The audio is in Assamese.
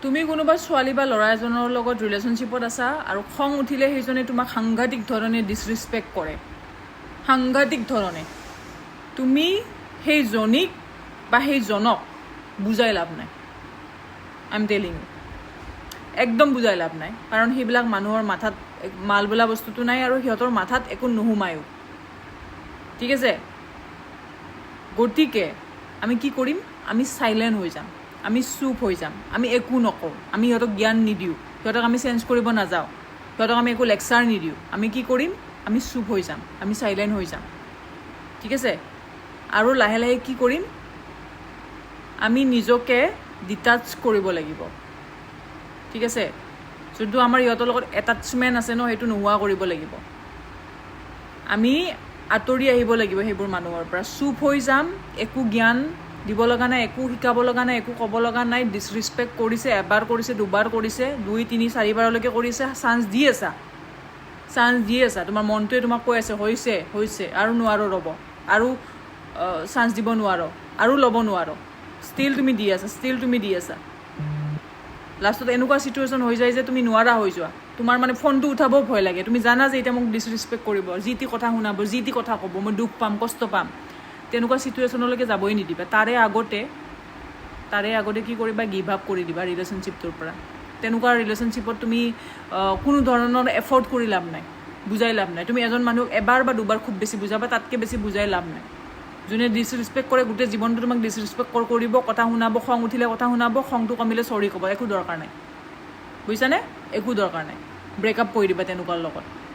তুমি কোনোবা ছোৱালী বা ল'ৰা এজনৰ লগত ৰিলেশ্যনশ্বিপত আছা আৰু খং উঠিলে সেইজনে তোমাক সাংঘাতিক ধৰণে ডিছৰিছপেক্ট কৰে, সাংঘাতিক ধৰণে, তুমি সেইজনীক বা সেইজনক বুজাই লাভ নাই। আই এম টেলিং ইউ, একদম বুজাই লাভ নাই। কাৰণ সেইবিলাক মানুহৰ মাথাত মাল বোলা বস্তুটো নাই আৰু সিহঁতৰ মাথাত একো নোসোমায়ো, ঠিক আছে? গতিকে আমি কি কৰিম? আমি চাইলেণ্ট হৈ যাম, আমি চুপ হৈ যাম, আমি একো নকওঁ, আমি সিহঁতক জ্ঞান নিদিওঁ, সিহঁতক আমি চেঞ্জ কৰিব নাযাওঁ, সিহঁতক আমি একো লেকচাৰ নিদিওঁ। আমি কি কৰিম? আমি চুপ হৈ যাম, আমি চাইলেণ্ট হৈ যাম, ঠিক আছে? আৰু লাহে লাহে কি কৰিম? আমি নিজকে ডিটাচ কৰিব লাগিব, ঠিক আছে? যোনটো আমাৰ সিহঁতৰ লগত এটাচমেণ্ট আছে ন, সেইটো নোহোৱা কৰিব লাগিব। আমি আঁতৰি আহিব লাগিব সেইবোৰ মানুহৰ পৰা, চুপ হৈ যাম, একো জ্ঞান দিব লগা নাই, একো শিকাব লগা নাই, একো ক'ব লগা নাই। ডিছৰিছপেক্ট কৰিছে, এবাৰ কৰিছে, দুবাৰ কৰিছে, 2, 3, 4 বাৰলৈকে কৰিছে, চান্স দি আছা, চান্স দি আছা। তোমাৰ মনটোৱে তোমাক কৈ আছে হৈছে হৈছে আৰু নোৱাৰো ৰ'ব, আৰু চান্স দিব নোৱাৰো, আৰু ল'ব নোৱাৰো, ষ্টিল তুমি দি আছা, ষ্টিল তুমি দি আছা। লাষ্টত এনেকুৱা চিটুৱেশ্যন হৈ যায় যে তুমি নোৱাৰা হৈ যোৱা, তোমাৰ মানে ফোনটো উঠাবও ভয় লাগে। তুমি জানা যে এতিয়া মোক ডিছৰিছপেক্ট কৰিব, যি টি কথা শুনাব, যি টি কথা ক'ব, মই দুখ পাম, কষ্ট পাম। তেনেকুৱা চিটুৱেশ্যনলৈকে যাবই নিদিবা। তাৰে আগতে কি কৰিবা? গিভ আপ কৰি দিবা ৰিলেশ্যনশ্বিপটোৰ পৰা। তেনেকুৱা ৰিলেশ্যনশ্বিপত তুমি কোনো ধৰণৰ এফৰ্ট কৰি লাভ নাই, বুজাই লাভ নাই। তুমি এজন মানুহক এবাৰ বা দুবাৰ খুব বেছি বুজাবা, তাতকৈ বেছি বুজাই লাভ নাই। যোনে ডিছৰিছপেক্ট কৰে গোটেই জীৱনটো তোমাক ডিছৰিছপেক্ট কৰিব, কথা শুনাব, খং উঠিলে কথা শুনাব, খংটো কমিলে চৰি ক'ব, একো দৰকাৰ নাই, বুজিছানে? একো দৰকাৰ নাই। ব্ৰেকআপ কৰি দিবা তেনেকুৱাৰ লগত।